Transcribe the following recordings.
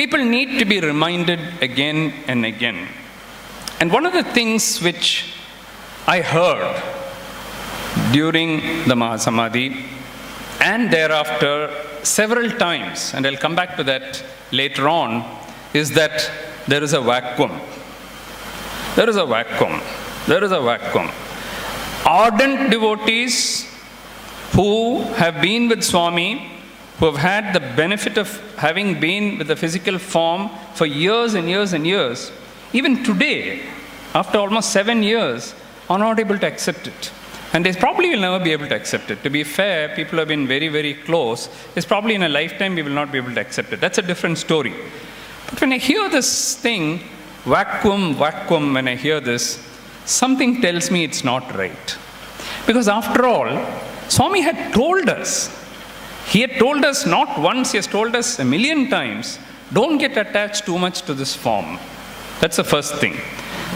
people need to be reminded again and again. And one of the things which I heard during the Mahasamadhi and thereafter several times, and I'll come back to that later on, is that there is a vacuum. There is a vacuum. There is a vacuum. Ardent devotees who have been with Swami, who have had the benefit of having been with the physical form for years and years and years, even today, after almost 7 years, are not able to accept it. And they probably will never be able to accept it. To be fair, people have been very, very close. It's probably in a lifetime we will not be able to accept it. That's a different story. But when I hear this thing, vacuum, when I hear this, something tells me it's not right. Because after all, Swami had told us. He had told us not once, he has told us a million times, don't get attached too much to this form. That's the first thing.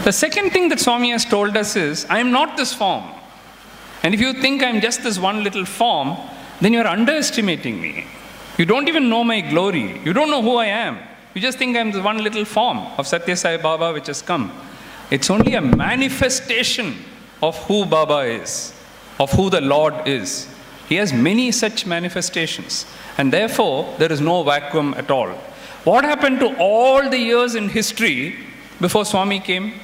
The second thing that Swami has told us is, I am not this form. And if you think I'm just this one little form, then you're underestimating me. You don't even know my glory. You don't know who I am. You just think I'm this one little form of Sathya Sai Baba which has come. It's only a manifestation of who Baba is, of who the Lord is. He has many such manifestations. And therefore, there is no vacuum at all. What happened to all the years in history before Swami came?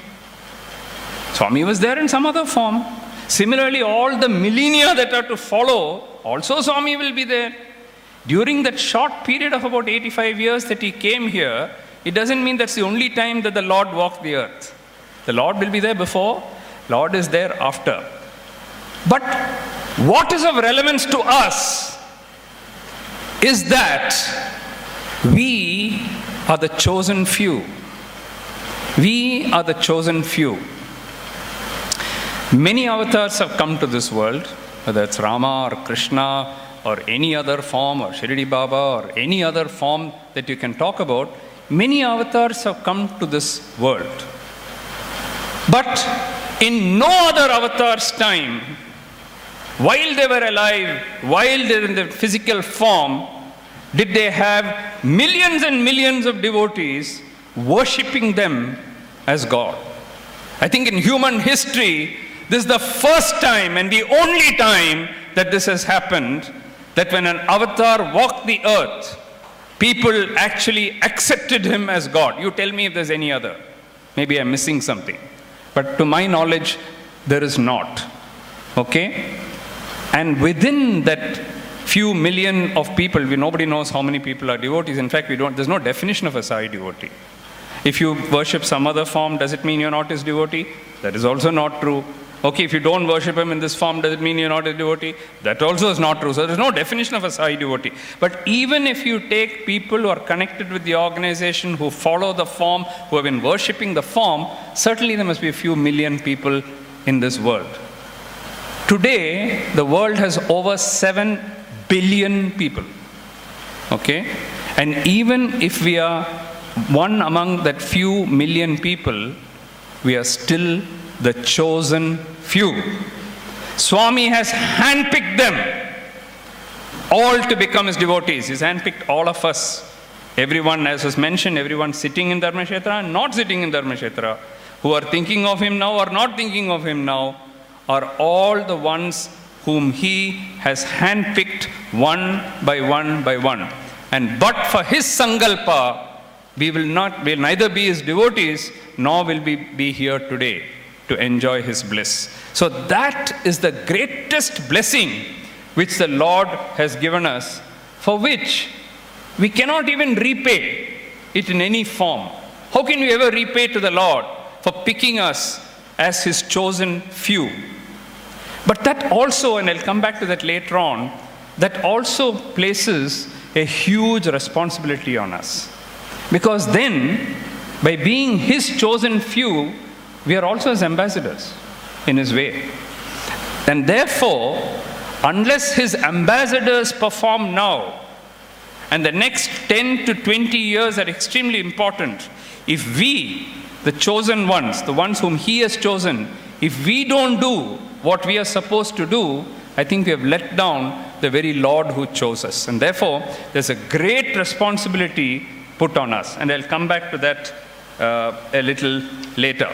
Swami was there in some other form. Similarly, all the millennia that are to follow, also Swami will be there. During that short period of about 85 years that he came here, it doesn't mean that's the only time that the Lord walked the earth. The Lord will be there before, Lord is there after. But what is of relevance to us is that we are the chosen few. We are the chosen few. Many avatars have come to this world, whether it's Rama or Krishna or any other form, or Shirdi Baba or any other form that you can talk about. Many avatars have come to this world. But in no other avatar's time, while they were alive, while they were in the physical form, did they have millions and millions of devotees worshipping them as God. I think in human history, this is the first time and the only time that this has happened, that when an avatar walked the earth, people actually accepted him as God. You tell me if there's any other. Maybe I'm missing something. But to my knowledge, there is not. Okay? And within that few million of people, nobody knows how many people are devotees. In fact, there's no definition of a Sai devotee. If you worship some other form, does it mean you're not his devotee? That is also not true. Okay, if you don't worship him in this form, does it mean you're not a devotee? That also is not true. So there's no definition of a Sai devotee. But even if you take people who are connected with the organization, who follow the form, who have been worshipping the form, certainly there must be a few million people in this world. Today, the world has over 7 billion people. Okay? And even if we are one among that few million people, we are still the chosen few. Swami has handpicked them all to become his devotees. He's handpicked all of us. Everyone, as was mentioned, everyone sitting in Dharmashetra and not sitting in Dharmashetra, who are thinking of him now or not thinking of him now, are all the ones whom he has handpicked one by one by one. And but for his sankalpa, we'll neither be his devotees, nor will we be here today to enjoy his bliss. So that is the greatest blessing which the Lord has given us, for which we cannot even repay it in any form. How can we ever repay to the Lord for picking us as his chosen few? But that also, and I'll come back to that later on, that also places a huge responsibility on us. Because then, by being his chosen few, we are also his ambassadors in his way. And therefore, unless his ambassadors perform now, and the next 10 to 20 years are extremely important, if we, the chosen ones, the ones whom he has chosen, if we don't do what we are supposed to do, I think we have let down the very Lord who chose us. And therefore, there's a great responsibility put on us. And I'll come back to that a little later.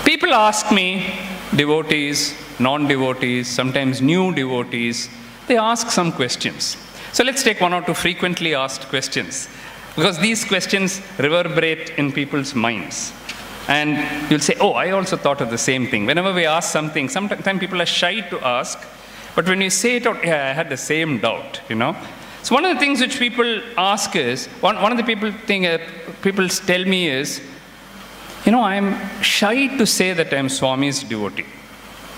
People ask me, devotees, non-devotees, sometimes new devotees, they ask some questions. So let's take one or two frequently asked questions, because these questions reverberate in people's minds. And you'll say, oh, I also thought of the same thing. Whenever we ask something, sometimes people are shy to ask, but when you say it out, yeah, I had the same doubt, So one of the things which people ask is, one of the people tell me is, I'm shy to say that I'm Swami's devotee.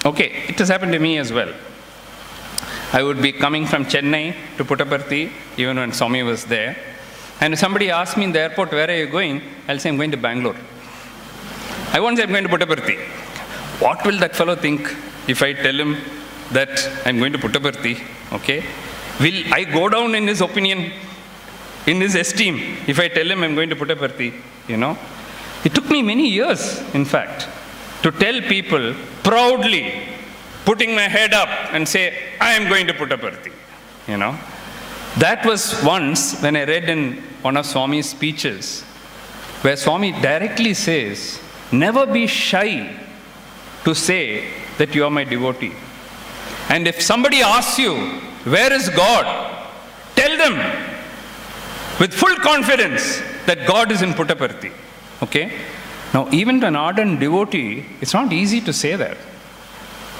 Okay, it has happened to me as well. I would be coming from Chennai to Puttaparthi, even when Swami was there. And if somebody asks me in the airport, where are you going? I'll say, I'm going to Bangalore. I won't say I'm going to Puttaparthi. What will that fellow think if I tell him that I'm going to Puttaparthi? Okay? Will I go down in his opinion, in his esteem, if I tell him I'm going to Puttaparthi? It took me many years, in fact, to tell people proudly, putting my head up and say, I am going to Puttaparthi. That was once when I read in one of Swami's speeches, where Swami directly says, never be shy to say that you are my devotee. And if somebody asks you, where is God? Tell them with full confidence that God is in Puttaparthi. Okay? Now, even to an ardent devotee, it's not easy to say that.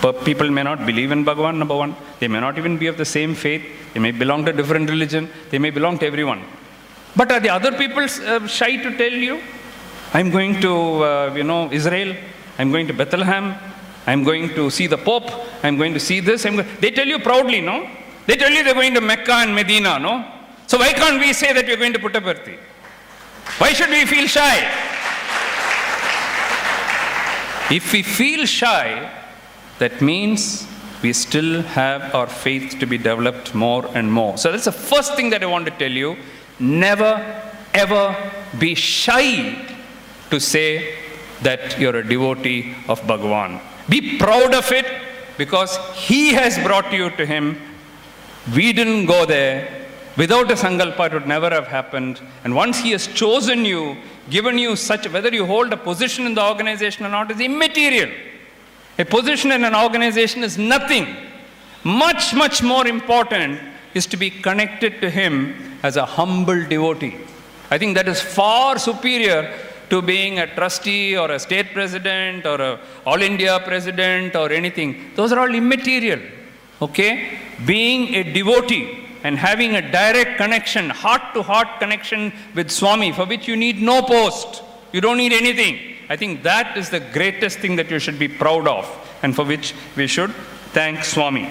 But people may not believe in Bhagavan, number one. They may not even be of the same faith. They may belong to a different religion. They may belong to everyone. But are the other people shy to tell you? I'm going to, Israel. I'm going to Bethlehem. I'm going to see the Pope. I'm going to see this. They tell you proudly, no? They tell you they're going to Mecca and Medina, no? So why can't we say that we're going to Puttaparthi? Why should we feel shy? If we feel shy, that means we still have our faith to be developed more and more. So that's the first thing that I want to tell you. Never, ever be shy to say that you're a devotee of Bhagavan. Be proud of it, because He has brought you to Him. We didn't go there. Without a sankalpa, it would never have happened. And once He has chosen you, given you such, whether you hold a position in the organization or not is immaterial. A position in an organization is nothing. Much, much more important is to be connected to Him as a humble devotee. I think that is far superior to being a trustee or a state president or a all India president or anything. Those are all immaterial. Okay? Being a devotee and having a direct connection, heart-to-heart connection with Swami, for which you need no post. You don't need anything. I think that is the greatest thing that you should be proud of, and for which we should thank Swami.